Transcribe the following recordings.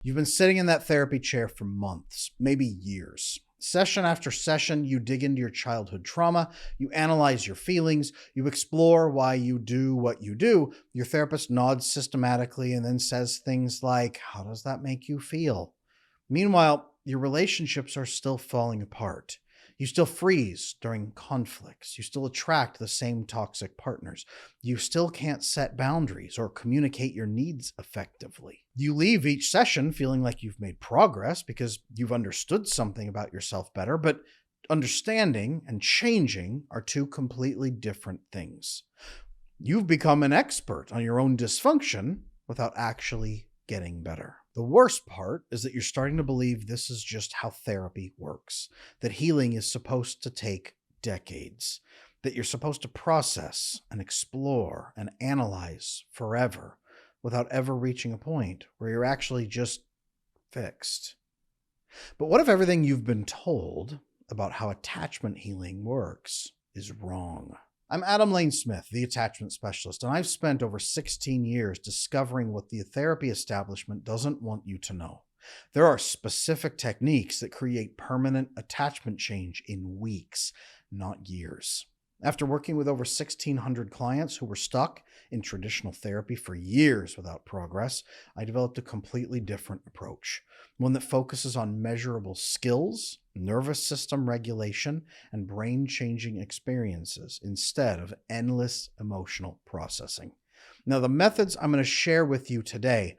You've been sitting in that therapy chair for months, maybe years. Session after session, you dig into your childhood trauma, you analyze your feelings, you explore why you do what you do. Your therapist nods systematically and then says things like, "How does that make you feel?" Meanwhile, your relationships are still falling apart. You still freeze during conflicts. You still attract the same toxic partners. You still can't set boundaries or communicate your needs effectively. You leave each session feeling like you've made progress because you've understood something about yourself better, but understanding and changing are two completely different things. You've become an expert on your own dysfunction without actually getting better. The worst part is that you're starting to believe this is just how therapy works, that healing is supposed to take decades, that you're supposed to process and explore and analyze forever without ever reaching a point where you're actually just fixed. But what if everything you've been told about how attachment healing works is wrong? I'm Adam Lane Smith, the attachment specialist, and I've spent over 16 years discovering what the therapy establishment doesn't want you to know. There are specific techniques that create permanent attachment change in weeks, not years. After working with over 1,600 clients who were stuck in traditional therapy for years without progress, I developed a completely different approach, one that focuses on measurable skills, nervous system regulation, and brain-changing experiences instead of endless emotional processing. Now, the methods I'm going to share with you today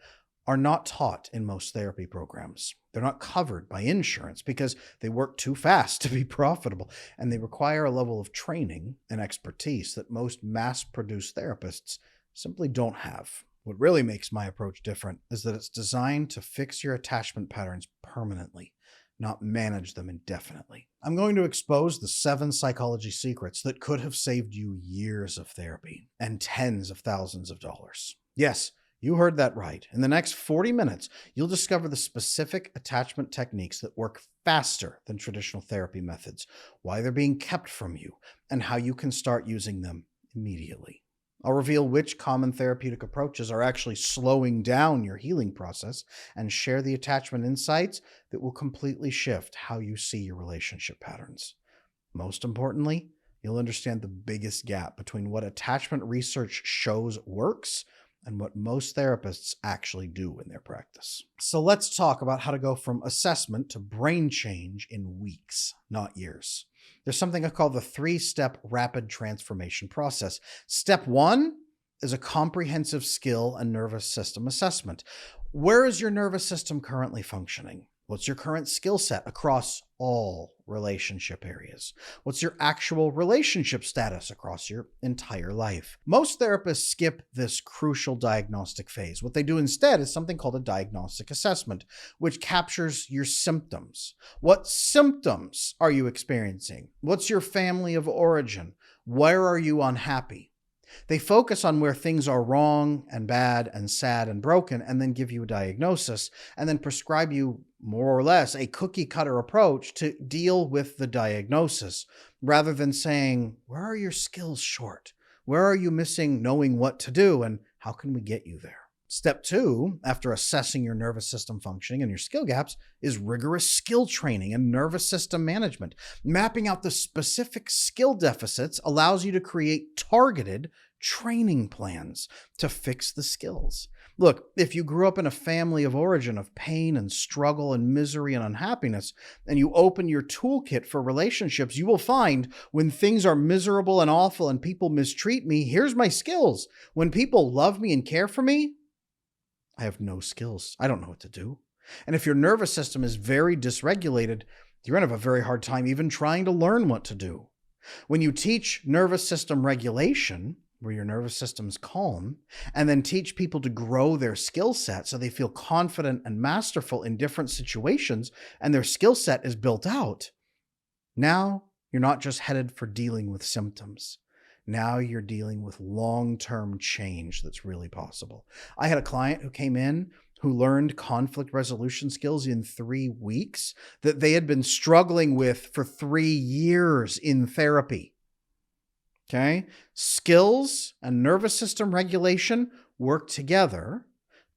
are not taught in most therapy programs. They're not covered by insurance because they work too fast to be profitable, and they require a level of training and expertise that most mass-produced therapists simply don't have. What really makes my approach different is that it's designed to fix your attachment patterns permanently, not manage them indefinitely. I'm going to expose the 7 psychology secrets that could have saved you years of therapy and tens of thousands of dollars. Yes, you heard that right. In the next 40 minutes, you'll discover the specific attachment techniques that work faster than traditional therapy methods, why they're being kept from you, and how you can start using them immediately. I'll reveal which common therapeutic approaches are actually slowing down your healing process and share the attachment insights that will completely shift how you see your relationship patterns. Most importantly, you'll understand the biggest gap between what attachment research shows works and what most therapists actually do in their practice. So let's talk about how to go from assessment to brain change in weeks, not years. There's something I call the 3-step rapid transformation process. Step 1 is a comprehensive skill and nervous system assessment. Where is your nervous system currently functioning? What's your current skill set across all relationship areas? What's your actual relationship status across your entire life? Most therapists skip this crucial diagnostic phase. What they do instead is something called a diagnostic assessment, which captures your symptoms. What symptoms are you experiencing? What's your family of origin? Where are you unhappy? They focus on where things are wrong and bad and sad and broken, and then give you a diagnosis, and then prescribe you more or less a cookie-cutter approach to deal with the diagnosis, rather than saying, where are your skills short? Where are you missing knowing what to do, and how can we get you there? Step 2, after assessing your nervous system functioning and your skill gaps, is rigorous skill training and nervous system management. Mapping out the specific skill deficits allows you to create targeted training plans to fix the skills. Look, if you grew up in a family of origin of pain and struggle and misery and unhappiness, and you open your toolkit for relationships, you will find when things are miserable and awful and people mistreat me, here's my skills. When people love me and care for me, I have no skills. I don't know what to do. And if your nervous system is very dysregulated, you're going to have a very hard time even trying to learn what to do. When you teach nervous system regulation, where your nervous system's calm, and then teach people to grow their skill set so they feel confident and masterful in different situations, and their skill set is built out, now you're not just headed for dealing with symptoms. Now you're dealing with long-term change that's really possible. I had a client who came in who learned conflict resolution skills in 3 weeks that they had been struggling with for 3 years in therapy. Okay? Skills and nervous system regulation work together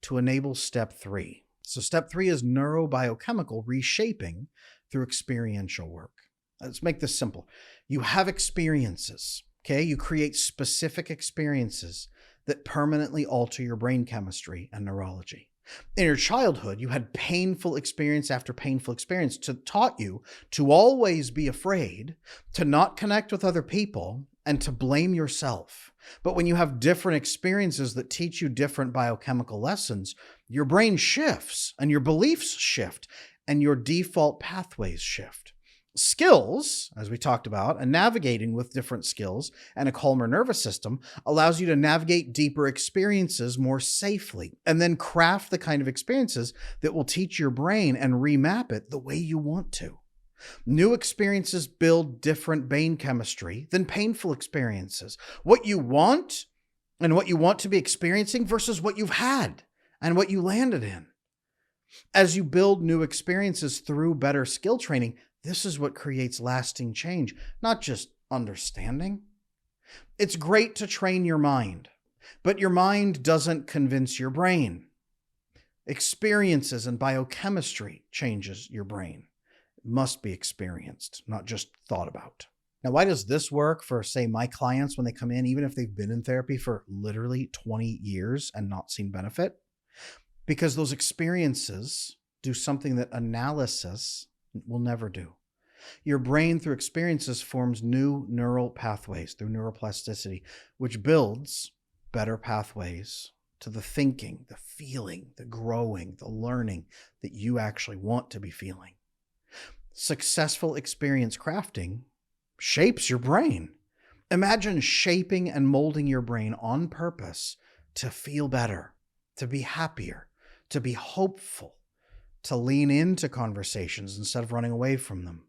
to enable step 3. So step 3 is neurobiochemical reshaping through experiential work. Let's make this simple. You have experiences, okay? You create specific experiences that permanently alter your brain chemistry and neurology. In your childhood, you had painful experience after painful experience taught you to always be afraid, to not connect with other people, and to blame yourself. But when you have different experiences that teach you different biochemical lessons, your brain shifts and your beliefs shift and your default pathways shift. Skills, as we talked about, and navigating with different skills and a calmer nervous system allows you to navigate deeper experiences more safely and then craft the kind of experiences that will teach your brain and remap it the way you want to. New experiences build different brain chemistry than painful experiences. What you want and what you want to be experiencing versus what you've had and what you landed in. As you build new experiences through better skill training, this is what creates lasting change, not just understanding. It's great to train your mind, but your mind doesn't convince your brain. Experiences and biochemistry changes your brain. It must be experienced, not just thought about. Now, why does this work for, say, my clients when they come in, even if they've been in therapy for literally 20 years and not seen benefit? Because those experiences do something that analysis will never do. Your brain, through experiences, forms new neural pathways through neuroplasticity, which builds better pathways to the thinking, the feeling, the growing, the learning that you actually want to be feeling. Successful experience crafting shapes your brain. Imagine shaping and molding your brain on purpose to feel better, to be happier, to be hopeful, to lean into conversations instead of running away from them.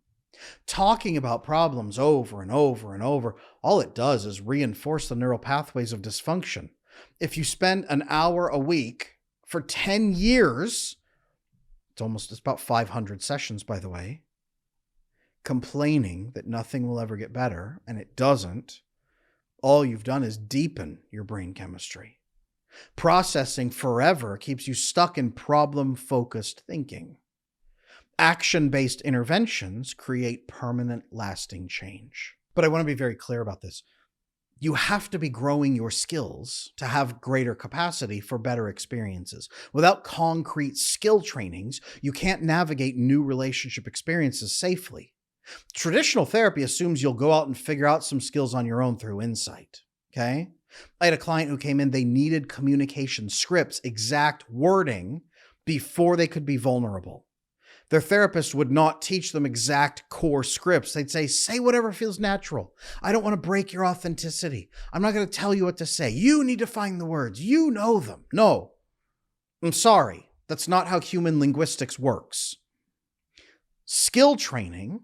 Talking about problems over and over and over, all it does is reinforce the neural pathways of dysfunction. If you spend an hour a week for 10 years, it's about 500 sessions, by the way, complaining that nothing will ever get better, and it doesn't, all you've done is deepen your brain chemistry. Processing forever keeps you stuck in problem-focused thinking. Action-based interventions create permanent, lasting change. But I want to be very clear about this. You have to be growing your skills to have greater capacity for better experiences. Without concrete skill trainings, you can't navigate new relationship experiences safely. Traditional therapy assumes you'll go out and figure out some skills on your own through insight. Okay? I had a client who came in, they needed communication scripts, exact wording before they could be vulnerable. Their therapist would not teach them exact core scripts. They'd say whatever feels natural. I don't want to break your authenticity. I'm not going to tell you what to say. You need to find the words. You know them. No, I'm sorry. That's not how human linguistics works. Skill training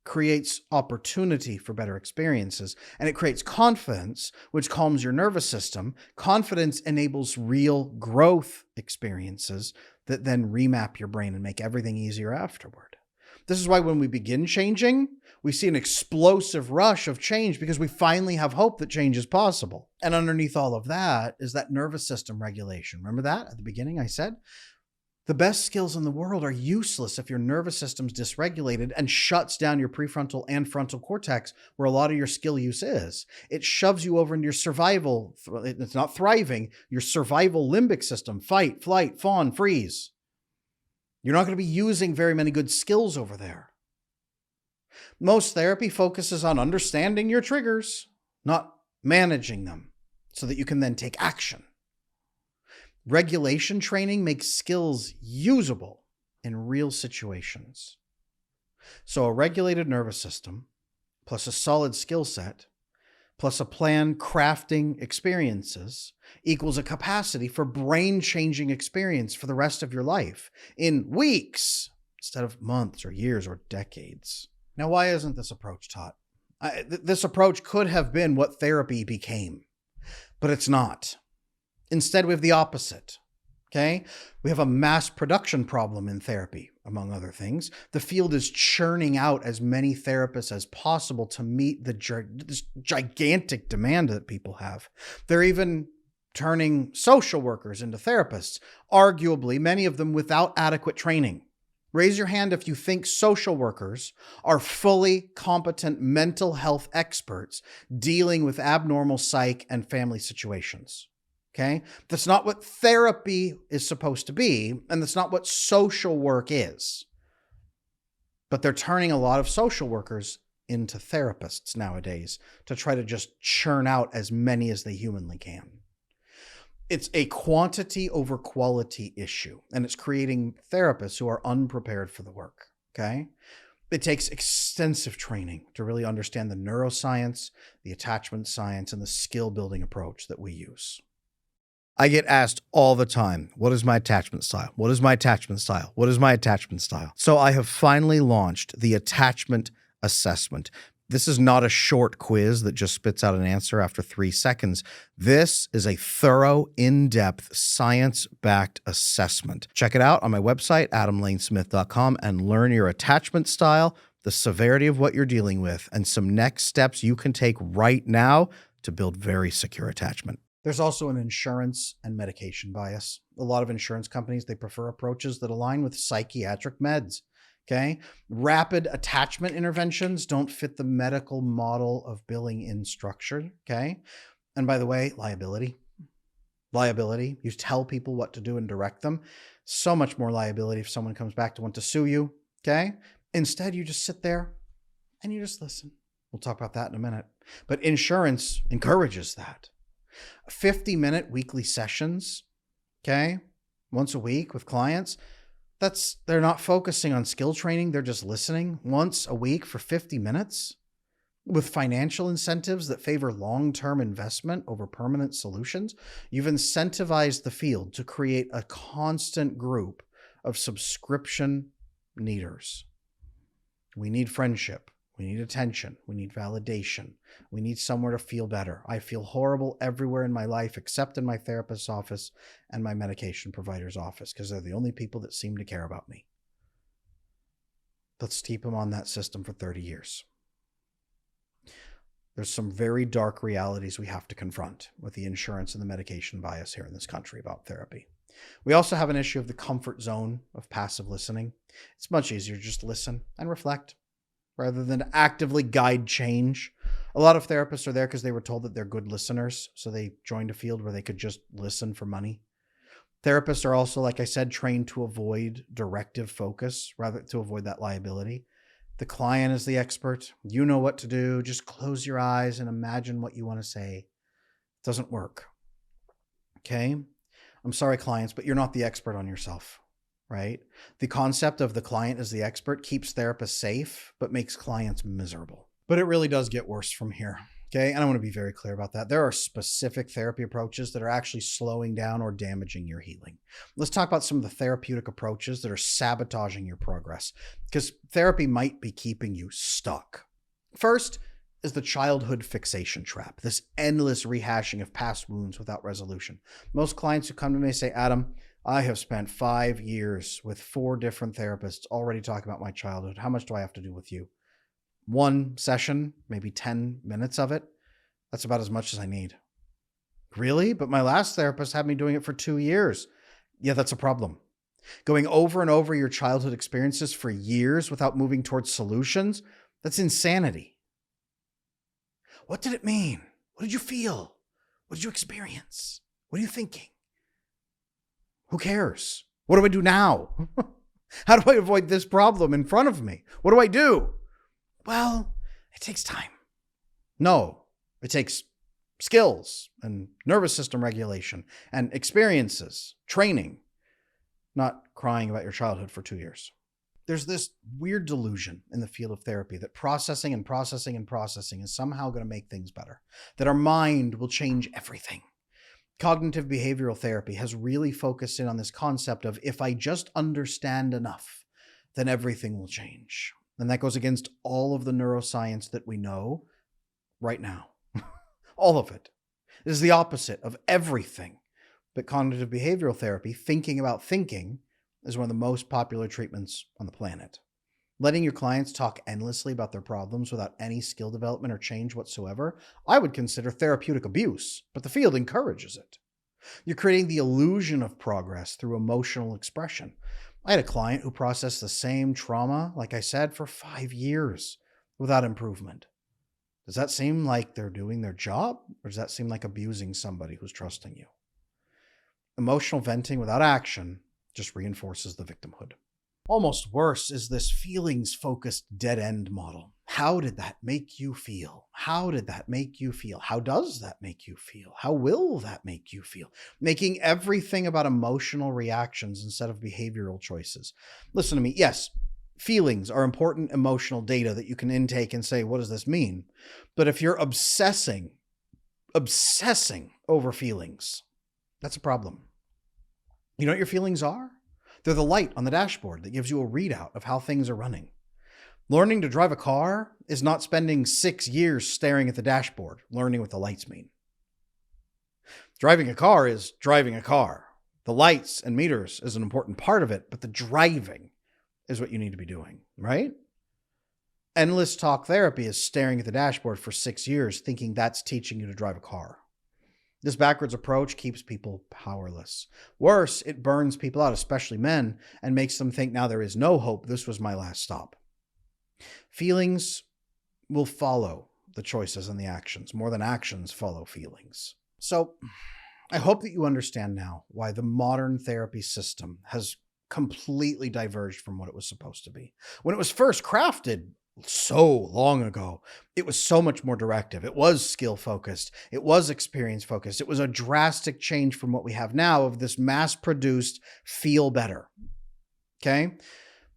creates opportunity for better experiences, and it creates confidence, which calms your nervous system. Confidence enables real growth experiences that then remap your brain and make everything easier afterward. This is why when we begin changing, we see an explosive rush of change because we finally have hope that change is possible. And underneath all of that is that nervous system regulation. Remember that at the beginning I said? The best skills in the world are useless if your nervous system's dysregulated and shuts down your prefrontal and frontal cortex, where a lot of your skill use is. It shoves you over into your survival. It's not thriving. Your survival limbic system, fight, flight, fawn, freeze. You're not going to be using very many good skills over there. Most therapy focuses on understanding your triggers, not managing them, so that you can then take action. Regulation training makes skills usable in real situations. So a regulated nervous system, plus a solid skill set, plus a plan crafting experiences equals a capacity for brain-changing experience for the rest of your life in weeks instead of months or years or decades. Now, why isn't this approach taught? This approach could have been what therapy became, but it's not. Instead, we have the opposite, okay? We have a mass production problem in therapy, among other things. The field is churning out as many therapists as possible to meet this gigantic demand that people have. They're even turning social workers into therapists, arguably many of them without adequate training. Raise your hand if you think social workers are fully competent mental health experts dealing with abnormal psych and family situations. Okay? That's not what therapy is supposed to be, and that's not what social work is. But they're turning a lot of social workers into therapists nowadays to try to just churn out as many as they humanly can. It's a quantity over quality issue, and it's creating therapists who are unprepared for the work, okay? It takes extensive training to really understand the neuroscience, the attachment science, and the skill building approach that we use. I get asked all the time, what is my attachment style? What is my attachment style? What is my attachment style? So I have finally launched the attachment assessment. This is not a short quiz that just spits out an answer after 3 seconds. This is a thorough, in-depth, science-backed assessment. Check it out on my website, adamlanesmith.com, and learn your attachment style, the severity of what you're dealing with, and some next steps you can take right now to build very secure attachment. There's also an insurance and medication bias. A lot of insurance companies, they prefer approaches that align with psychiatric meds. Okay. Rapid attachment interventions don't fit the medical model of billing in structure. Okay. And by the way, liability. You tell people what to do and direct them. So much more liability if someone comes back to want to sue you. Okay. Instead, you just sit there and you just listen. We'll talk about that in a minute. But insurance encourages that. 50-minute weekly sessions. Okay. Once a week with clients. They're not focusing on skill training. They're just listening once a week for 50 minutes with financial incentives that favor long-term investment over permanent solutions. You've incentivized the field to create a constant group of subscription needers. We need friendship. We need attention. We need validation. We need somewhere to feel better. I feel horrible everywhere in my life except in my therapist's office and my medication provider's office because they're the only people that seem to care about me. Let's keep them on that system for 30 years. There's some very dark realities we have to confront with the insurance and the medication bias here in this country about therapy. We also have an issue of the comfort zone of passive listening. It's much easier to just listen and reflect rather than actively guide change. A lot of therapists are there because they were told that they're good listeners, so they joined a field where they could just listen for money. Therapists are also, like I said, trained to avoid directive focus, rather to avoid that liability. The client is the expert. You know what to do. Just close your eyes and imagine what you want to say. It doesn't work. Okay? I'm sorry, clients, but you're not the expert on yourself. Right? The concept of the client as the expert keeps therapists safe, but makes clients miserable. But it really does get worse from here. Okay. And I want to be very clear about that. There are specific therapy approaches that are actually slowing down or damaging your healing. Let's talk about some of the therapeutic approaches that are sabotaging your progress because therapy might be keeping you stuck. First is the childhood fixation trap, this endless rehashing of past wounds without resolution. Most clients who come to me say, Adam, I have spent 5 years with 4 different therapists already talking about my childhood. How much do I have to do with you? 1 session, maybe 10 minutes of it. That's about as much as I need. Really? But my last therapist had me doing it for 2 years. Yeah, that's a problem. Going over and over your childhood experiences for years without moving towards solutions, that's insanity. What did it mean? What did you feel? What did you experience? What are you thinking? Who cares? What do I do now? How do I avoid this problem in front of me? What do I do? Well, it takes time. No, it takes skills and nervous system regulation and experiences, training, not crying about your childhood for 2 years. There's this weird delusion in the field of therapy that processing is somehow going to make things better, that our mind will change everything. Cognitive behavioral therapy has really focused in on this concept of if I just understand enough, then everything will change. And that goes against all of the neuroscience that we know right now. All of it. It is the opposite of everything. But cognitive behavioral therapy, thinking about thinking, is one of the most popular treatments on the planet. Letting your clients talk endlessly about their problems without any skill development or change whatsoever, I would consider therapeutic abuse, but the field encourages it. You're creating the illusion of progress through emotional expression. I had a client who processed the same trauma, like I said, for 5 years without improvement. Does that seem like they're doing their job, or does that seem like abusing somebody who's trusting you? Emotional venting without action just reinforces the victimhood. Almost worse is this feelings-focused dead-end model. How did that make you feel? How did that make you feel? How does that make you feel? How will that make you feel? Making everything about emotional reactions instead of behavioral choices. Listen to me. Yes, feelings are important emotional data that you can intake and say, what does this mean? But if you're obsessing over feelings, that's a problem. You know what your feelings are? They're the light on the dashboard that gives you a readout of how things are running. Learning to drive a car is not spending 6 years staring at the dashboard, learning what the lights mean. Driving a car is driving a car. The lights and meters is an important part of it, but the driving is what you need to be doing, right? Endless talk therapy is staring at the dashboard for 6 years, thinking that's teaching you to drive a car. This backwards approach keeps people powerless. Worse, it burns people out, especially men, and makes them think now there is no hope. This was my last stop. Feelings will follow the choices and the actions more than actions follow feelings. So I hope that you understand now why the modern therapy system has completely diverged from what it was supposed to be. When it was first crafted, so long ago, it was so much more directive. It was skill focused. It was experience focused. It was a drastic change from what we have now of this mass produced feel better. Okay.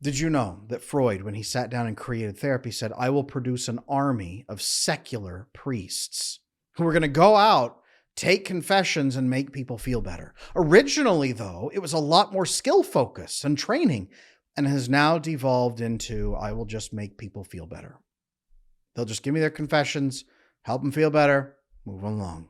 Did you know that Freud, when he sat down and created therapy, said, I will produce an army of secular priests who are going to go out, take confessions, and make people feel better. Originally, though, it was a lot more skill focused and training, and has now devolved into, I will just make people feel better. They'll just give me their confessions, help them feel better, move along.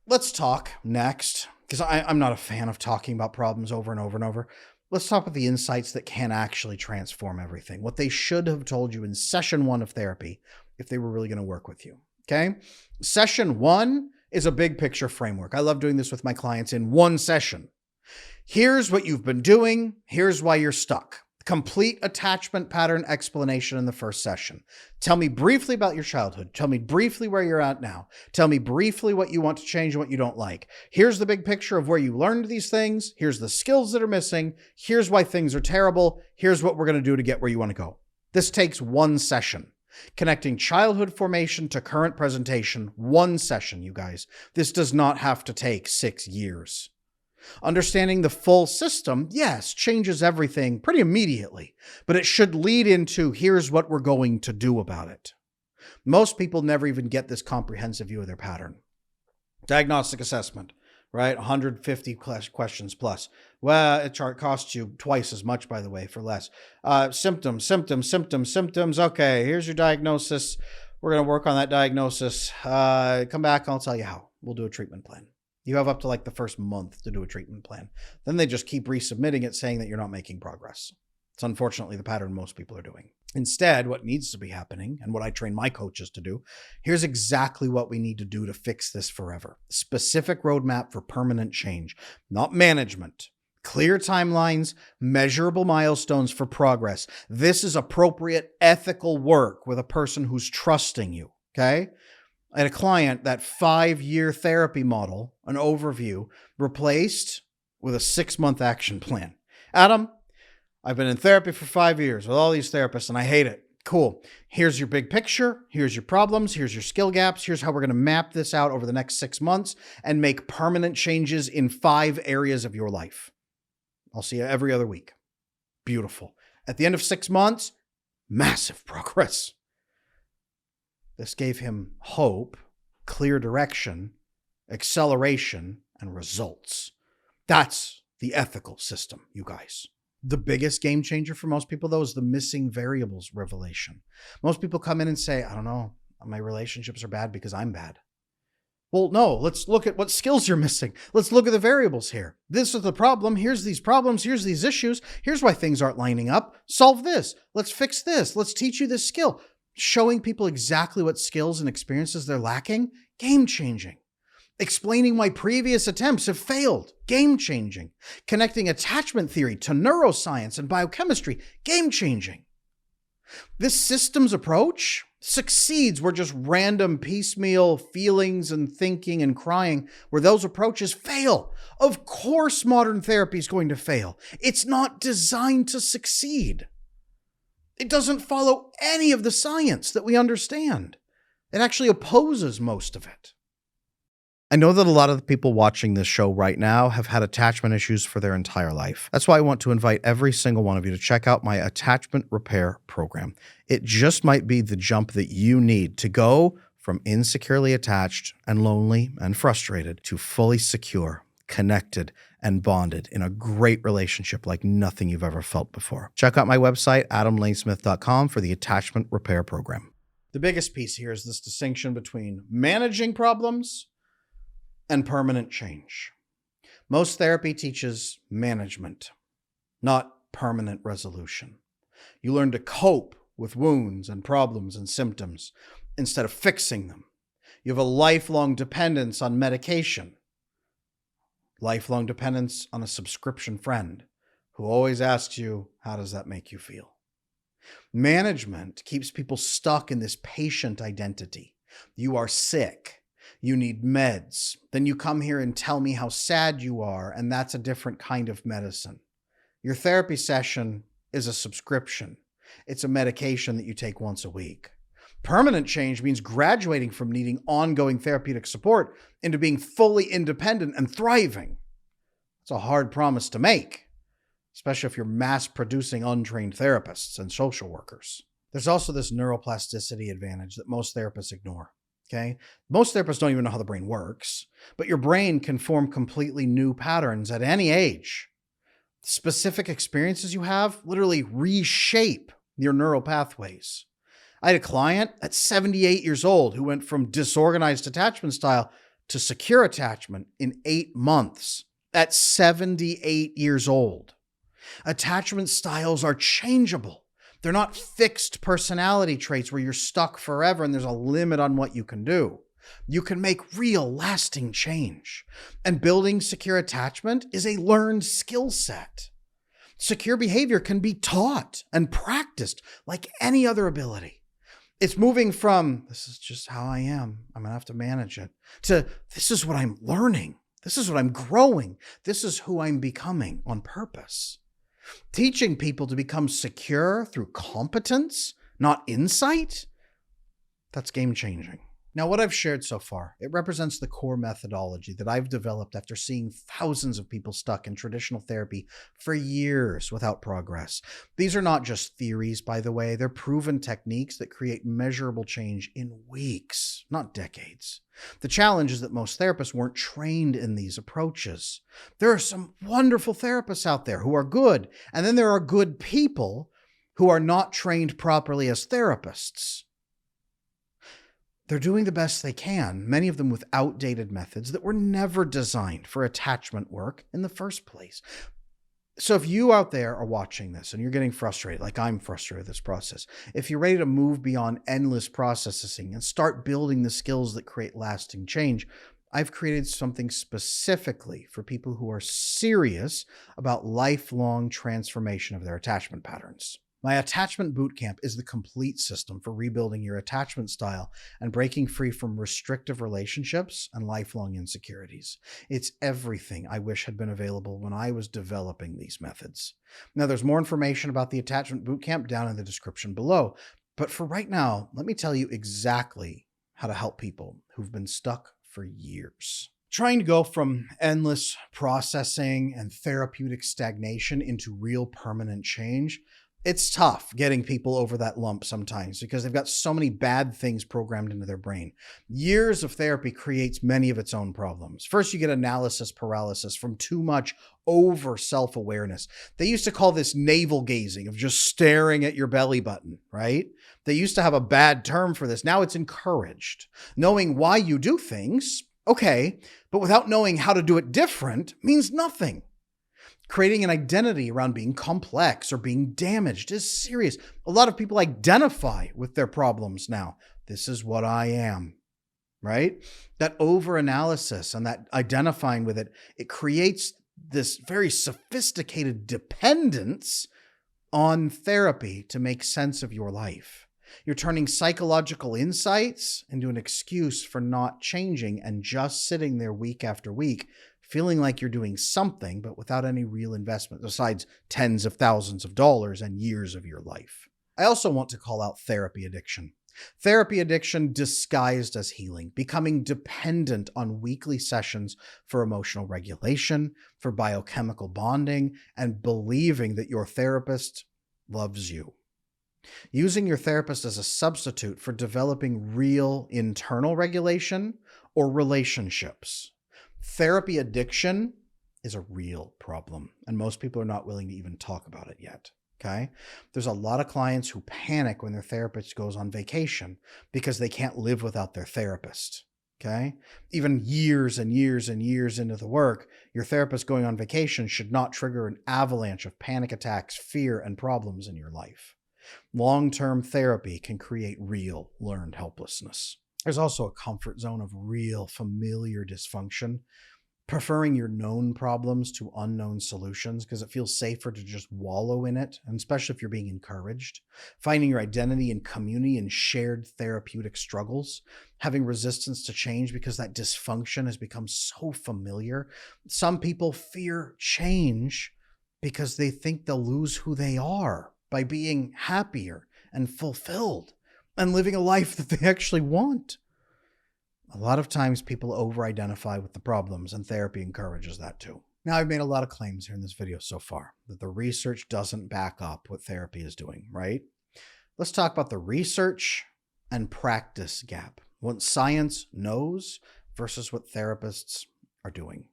Let's talk next, because I'm not a fan of talking about problems over and over and over. Let's talk about the insights that can actually transform everything. What they should have told you in session 1 of therapy if they were really going to work with you. Okay? Session 1 is a big picture framework. I love doing this with my clients in one session. Here's what you've been doing. Here's why you're stuck. Complete attachment pattern explanation in the first session. Tell me briefly about your childhood. Tell me briefly where you're at now. Tell me briefly what you want to change and what you don't like. Here's the big picture of where you learned these things. Here's the skills that are missing. Here's why things are terrible. Here's what we're going to do to get where you want to go. This takes one session. Connecting childhood formation to current presentation. One session, you guys. This does not have to take 6 years. Understanding the full system, yes, changes everything pretty immediately, but it should lead into here's what we're going to do about it. Most people never even get this comprehensive view of their pattern. Diagnostic assessment, right? 150 questions plus. Well, it costs you twice as much, by the way, for less. Symptoms. Okay, here's your diagnosis. We're going to work on that diagnosis. Come back, I'll tell you how. We'll do a treatment plan. You have up to like the first month to do a treatment plan. Then they just keep resubmitting it saying that you're not making progress. It's unfortunately the pattern most people are doing. Instead, what needs to be happening, and what I train my coaches to do, here's exactly what we need to do to fix this forever. Specific roadmap for permanent change, not management. Clear timelines, measurable milestones for progress. This is appropriate ethical work with a person who's trusting you, okay? I had a client, that 5-year therapy model, an overview, replaced with a 6-month action plan. Adam, I've been in therapy for 5 years with all these therapists and I hate it. Cool. Here's your big picture. Here's your problems. Here's your skill gaps. Here's how we're going to map this out over the next 6 months and make permanent changes in 5 areas of your life. I'll see you every other week. Beautiful. At the end of 6 months, massive progress. This gave him hope, clear direction, acceleration, and results. That's the ethical system, you guys. The biggest game changer for most people, though, is the missing variables revelation. Most people come in and say, I don't know, my relationships are bad because I'm bad. Well, no, let's look at what skills you're missing. Let's look at the variables here. This is the problem. Here's these problems. Here's these issues. Here's why things aren't lining up. Solve this. Let's fix this. Let's teach you this skill. Showing people exactly what skills and experiences they're lacking, game changing. Explaining why previous attempts have failed, game-changing. Connecting attachment theory to neuroscience and biochemistry, game-changing. This systems approach succeeds where just random piecemeal feelings and thinking and crying, where those approaches fail. Of course, modern therapy is going to fail. It's not designed to succeed. It doesn't follow any of the science that we understand. It actually opposes most of it. I know that a lot of the people watching this show right now have had attachment issues for their entire life. That's why I want to invite every single one of you to check out my attachment repair program. It just might be the jump that you need to go from insecurely attached and lonely and frustrated to fully secure, connected, and bonded in a great relationship like nothing you've ever felt before. Check out my website, adamlanesmith.com, for the attachment repair program. The biggest piece here is this distinction between managing problems and permanent change. Most therapy teaches management, not permanent resolution. You learn to cope with wounds and problems and symptoms instead of fixing them. You have a lifelong dependence on medication, lifelong dependence on a subscription friend who always asks you, how does that make you feel? Management keeps people stuck in this patient identity. You are sick. You need meds. Then you come here and tell me how sad you are, and that's a different kind of medicine. Your therapy session is a subscription. It's a medication that you take once a week. Permanent change means graduating from needing ongoing therapeutic support into being fully independent and thriving. It's a hard promise to make, especially if you're mass-producing untrained therapists and social workers. There's also this neuroplasticity advantage that most therapists ignore. Okay. Most therapists don't even know how the brain works, but your brain can form completely new patterns at any age. Specific experiences you have literally reshape your neural pathways. I had a client at 78 years old who went from disorganized attachment style to secure attachment in 8 months at 78 years old. Attachment styles are changeable. They're not fixed personality traits where you're stuck forever and there's a limit on what you can do. You can make real lasting change. And building secure attachment is a learned skill set. Secure behavior can be taught and practiced like any other ability. It's moving from, this is just how I am, I'm going to have to manage it, to this is what I'm learning. This is what I'm growing. This is who I'm becoming on purpose. Teaching people to become secure through competence, not insight, that's game-changing. Now, what I've shared so far, it represents the core methodology that I've developed after seeing thousands of people stuck in traditional therapy for years without progress. These are not just theories, by the way. They're proven techniques that create measurable change in weeks, not decades. The challenge is that most therapists weren't trained in these approaches. There are some wonderful therapists out there who are good, and then there are good people who are not trained properly as therapists. They're doing the best they can, many of them with outdated methods that were never designed for attachment work in the first place. So if you out there are watching this and you're getting frustrated, like I'm frustrated with this process, if you're ready to move beyond endless processing and start building the skills that create lasting change, I've created something specifically for people who are serious about lifelong transformation of their attachment patterns. My attachment bootcamp is the complete system for rebuilding your attachment style and breaking free from restrictive relationships and lifelong insecurities. It's everything I wish had been available when I was developing these methods. Now, there's more information about the attachment bootcamp down in the description below, but for right now, let me tell you exactly how to help people who've been stuck for years. Trying to go from endless processing and therapeutic stagnation into real permanent change, it's tough getting people over that lump sometimes because they've got so many bad things programmed into their brain. Years of therapy creates many of its own problems. First, you get analysis paralysis from too much over self-awareness. They used to call this navel gazing, of just staring at your belly button, right? They used to have a bad term for this. Now it's encouraged. Knowing why you do things, okay, but without knowing how to do it different means nothing. Creating an identity around being complex or being damaged is serious. A lot of people identify with their problems now. This is what I am. right? That overanalysis and that identifying with it, it creates this very sophisticated dependence on therapy to make sense of your life. You're turning psychological insights into an excuse for not changing and just sitting there week after week, feeling like you're doing something, but without any real investment besides tens of thousands of dollars and years of your life. I also want to call out therapy addiction. Therapy addiction disguised as healing, becoming dependent on weekly sessions for emotional regulation, for biochemical bonding, and believing that your therapist loves you. Using your therapist as a substitute for developing real internal regulation or relationships. Therapy addiction is a real problem, and most people are not willing to even talk about it yet. Okay. There's a lot of clients who panic when their therapist goes on vacation because they can't live without their therapist. Okay. Even years and years and years into the work, your therapist going on vacation should not trigger an avalanche of panic attacks, fear, and problems in your life. Long-term therapy can create real learned helplessness. There's also a comfort zone of real familiar dysfunction. Preferring your known problems to unknown solutions because it feels safer to just wallow in it, and especially if you're being encouraged. Finding your identity in community and shared therapeutic struggles. Having resistance to change because that dysfunction has become so familiar. Some people fear change because they think they'll lose who they are by being happier and fulfilled and living a life that they actually want. A lot of times people over-identify with the problems, and therapy encourages that too. Now, I've made a lot of claims here in this video so far that the research doesn't back up what therapy is doing, right? Let's talk about the research and practice gap. What science knows versus what therapists are doing.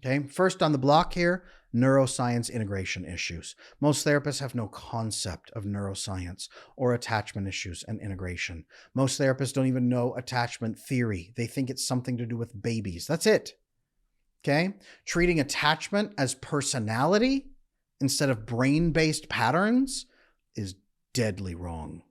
Okay, first on the block here, neuroscience integration issues. Most therapists have no concept of neuroscience or attachment issues and integration. Most therapists don't even know attachment theory. They think it's something to do with babies. That's it. Okay, treating attachment as personality instead of brain-based patterns is deadly wrong.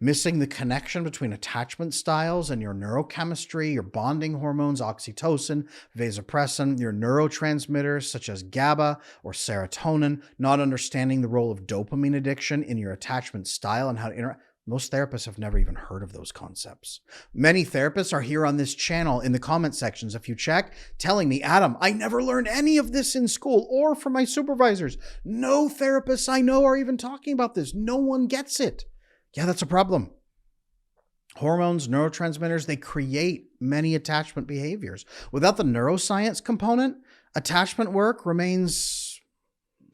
Missing the connection between attachment styles and your neurochemistry, your bonding hormones, oxytocin, vasopressin, your neurotransmitters such as GABA or serotonin, not understanding the role of dopamine addiction in your attachment style and how to interact. Most therapists have never even heard of those concepts. Many therapists are here on this channel in the comment sections, if you check, telling me, Adam, I never learned any of this in school or from my supervisors. No therapists I know are even talking about this. No one gets it. Yeah, that's a problem. Hormones, neurotransmitters, they create many attachment behaviors. Without the neuroscience component, attachment work remains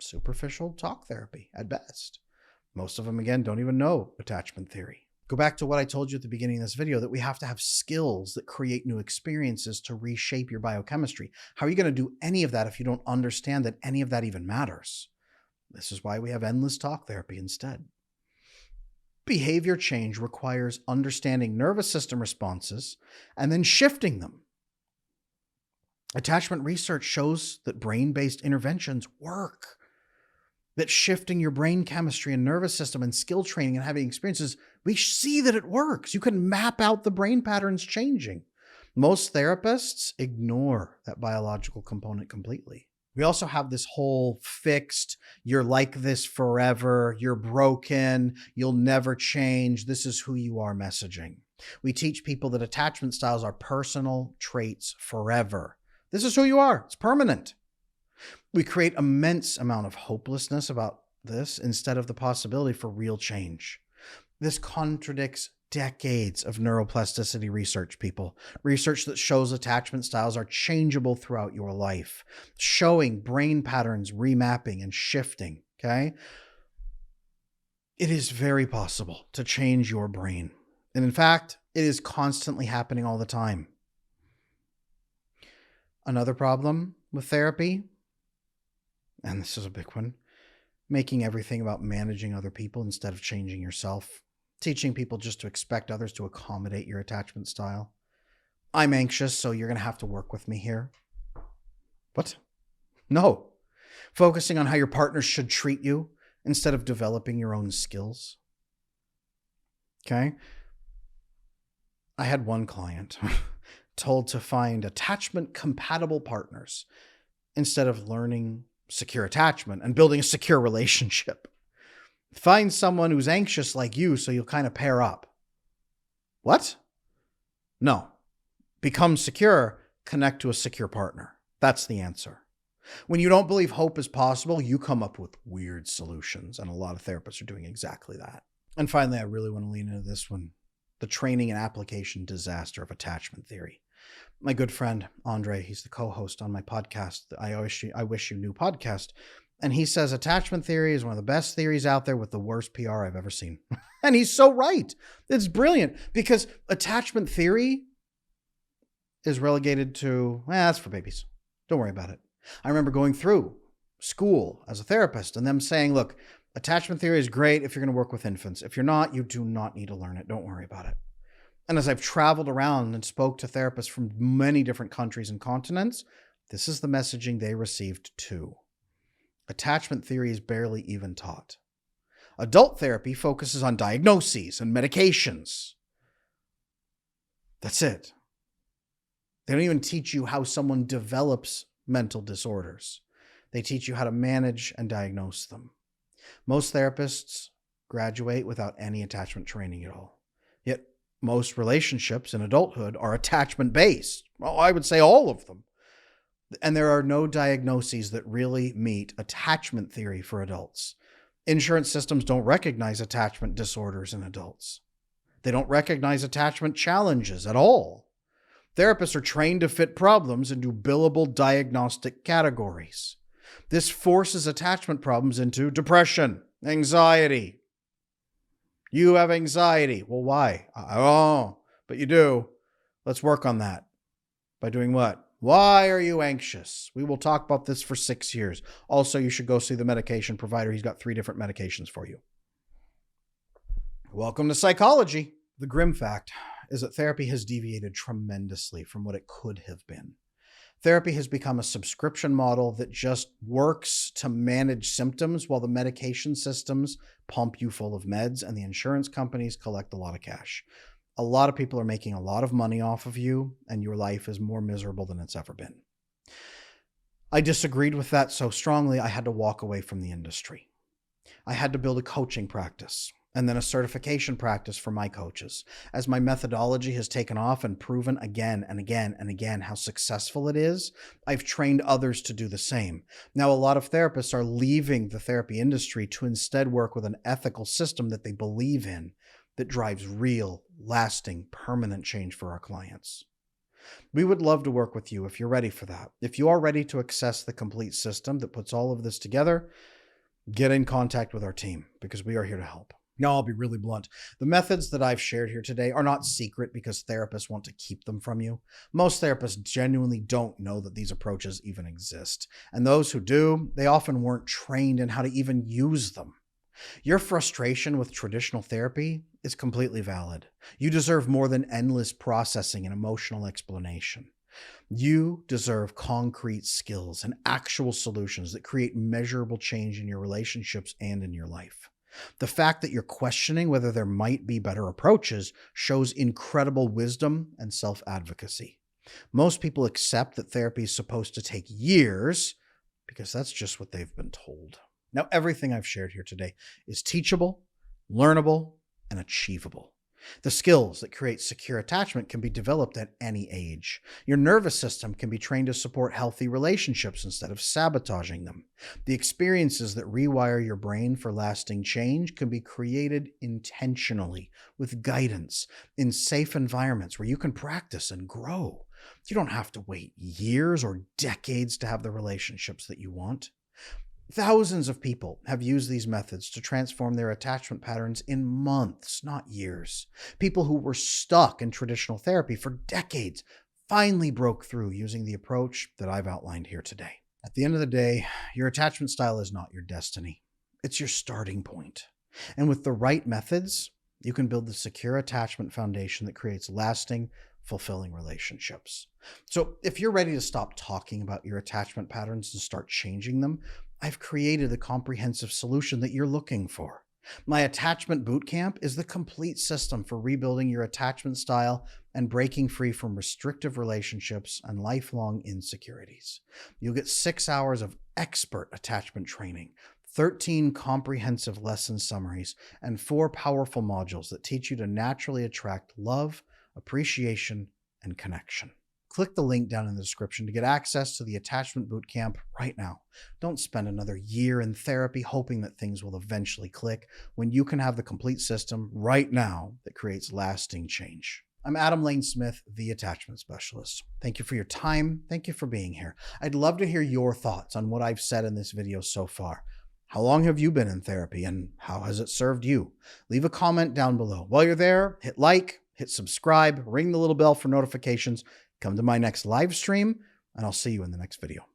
superficial talk therapy at best. Most of them, again, don't even know attachment theory. Go back to what I told you at the beginning of this video, that we have to have skills that create new experiences to reshape your biochemistry. How are you going to do any of that if you don't understand that any of that even matters? This is why we have endless talk therapy instead. Behavior change requires understanding nervous system responses and then shifting them. Attachment research shows that brain-based interventions work. That shifting your brain chemistry and nervous system and skill training and having experiences, we see that it works. You can map out the brain patterns changing. Most therapists ignore that biological component completely. We also have this whole fixed, you're like this forever, you're broken, you'll never change, this is who you are messaging. We teach people that attachment styles are personal traits forever. This is who you are, it's permanent. We create immense amount of hopelessness about this instead of the possibility for real change. This contradicts decades of neuroplasticity research, people. Research that shows attachment styles are changeable throughout your life, showing brain patterns remapping and shifting, okay? It is very possible to change your brain. And in fact, it is constantly happening all the time. Another problem with therapy, and this is a big one, making everything about managing other people instead of changing yourself. Teaching people just to expect others to accommodate your attachment style. I'm anxious, so you're going to have to work with me here. What? No. Focusing on how your partner should treat you instead of developing your own skills. Okay? I had one client told to find attachment compatible partners instead of learning secure attachment and building a secure relationship. Find someone who's anxious like you so you'll kind of pair up. What? No. Become secure, connect to a secure partner. That's the answer. When you don't believe hope is possible, you come up with weird solutions, and a lot of therapists are doing exactly that. And finally, I really want to lean into this one, the training and application disaster of attachment theory. My good friend, Andre, he's the co-host on my podcast, the I Wish You Knew podcast, and he says attachment theory is one of the best theories out there with the worst PR I've ever seen. And he's so right. It's brilliant because attachment theory is relegated to, that's for babies. Don't worry about it. I remember going through school as a therapist and them saying, look, attachment theory is great if you're going to work with infants. If you're not, you do not need to learn it. Don't worry about it. And as I've traveled around and spoke to therapists from many different countries and continents, this is the messaging they received too. Attachment theory is barely even taught. Adult therapy focuses on diagnoses and medications. That's it. They don't even teach you how someone develops mental disorders. They teach you how to manage and diagnose them. Most therapists graduate without any attachment training at all. Yet most relationships in adulthood are attachment-based. Well, I would say all of them. And there are no diagnoses that really meet attachment theory for adults. Insurance systems don't recognize attachment disorders in adults. They don't recognize attachment challenges at all. Therapists are trained to fit problems into billable diagnostic categories. This forces attachment problems into depression, anxiety. You have anxiety. Well, why? Oh, but you do. Let's work on that. By doing what? Why are you anxious? We will talk about this for 6 years. Also, you should go see the medication provider. He's got 3 different medications for you. Welcome to psychology. The grim fact is that therapy has deviated tremendously from what it could have been. Therapy has become a subscription model that just works to manage symptoms while the medication systems pump you full of meds and the insurance companies collect a lot of cash. A lot of people are making a lot of money off of you, and your life is more miserable than it's ever been. I disagreed with that so strongly, I had to walk away from the industry. I had to build a coaching practice and then a certification practice for my coaches. As my methodology has taken off and proven again and again and again how successful it is, I've trained others to do the same. Now, a lot of therapists are leaving the therapy industry to instead work with an ethical system that they believe in that drives real, lasting, permanent change for our clients. We would love to work with you if you're ready for that. If you are ready to access the complete system that puts all of this together, get in contact with our team because we are here to help. Now, I'll be really blunt. The methods that I've shared here today are not secret because therapists want to keep them from you. Most therapists genuinely don't know that these approaches even exist. And those who do, they often weren't trained in how to even use them. Your frustration with traditional therapy is completely valid. You deserve more than endless processing and emotional explanation. You deserve concrete skills and actual solutions that create measurable change in your relationships and in your life. The fact that you're questioning whether there might be better approaches shows incredible wisdom and self-advocacy. Most people accept that therapy is supposed to take years because that's just what they've been told. Now, everything I've shared here today is teachable, learnable, and achievable. The skills that create secure attachment can be developed at any age. Your nervous system can be trained to support healthy relationships instead of sabotaging them. The experiences that rewire your brain for lasting change can be created intentionally with guidance in safe environments where you can practice and grow. You don't have to wait years or decades to have the relationships that you want. Thousands of people have used these methods to transform their attachment patterns in months, not years. People who were stuck in traditional therapy for decades finally broke through using the approach that I've outlined here today. At the end of the day, your attachment style is not your destiny. It's your starting point. And with the right methods, you can build the secure attachment foundation that creates lasting, fulfilling relationships. So if you're ready to stop talking about your attachment patterns and start changing them, I've created a comprehensive solution that you're looking for. My attachment bootcamp is the complete system for rebuilding your attachment style and breaking free from restrictive relationships and lifelong insecurities. You'll get 6 hours of expert attachment training, 13 comprehensive lesson summaries, and 4 powerful modules that teach you to naturally attract love, appreciation, and connection. Click the link down in the description to get access to the Attachment Bootcamp right now. Don't spend another year in therapy hoping that things will eventually click when you can have the complete system right now that creates lasting change. I'm Adam Lane Smith, the Attachment Specialist. Thank you for your time. Thank you for being here. I'd love to hear your thoughts on what I've said in this video so far. How long have you been in therapy and how has it served you? Leave a comment down below. While you're there, hit like, hit subscribe, ring the little bell for notifications. Come to my next live stream, and I'll see you in the next video.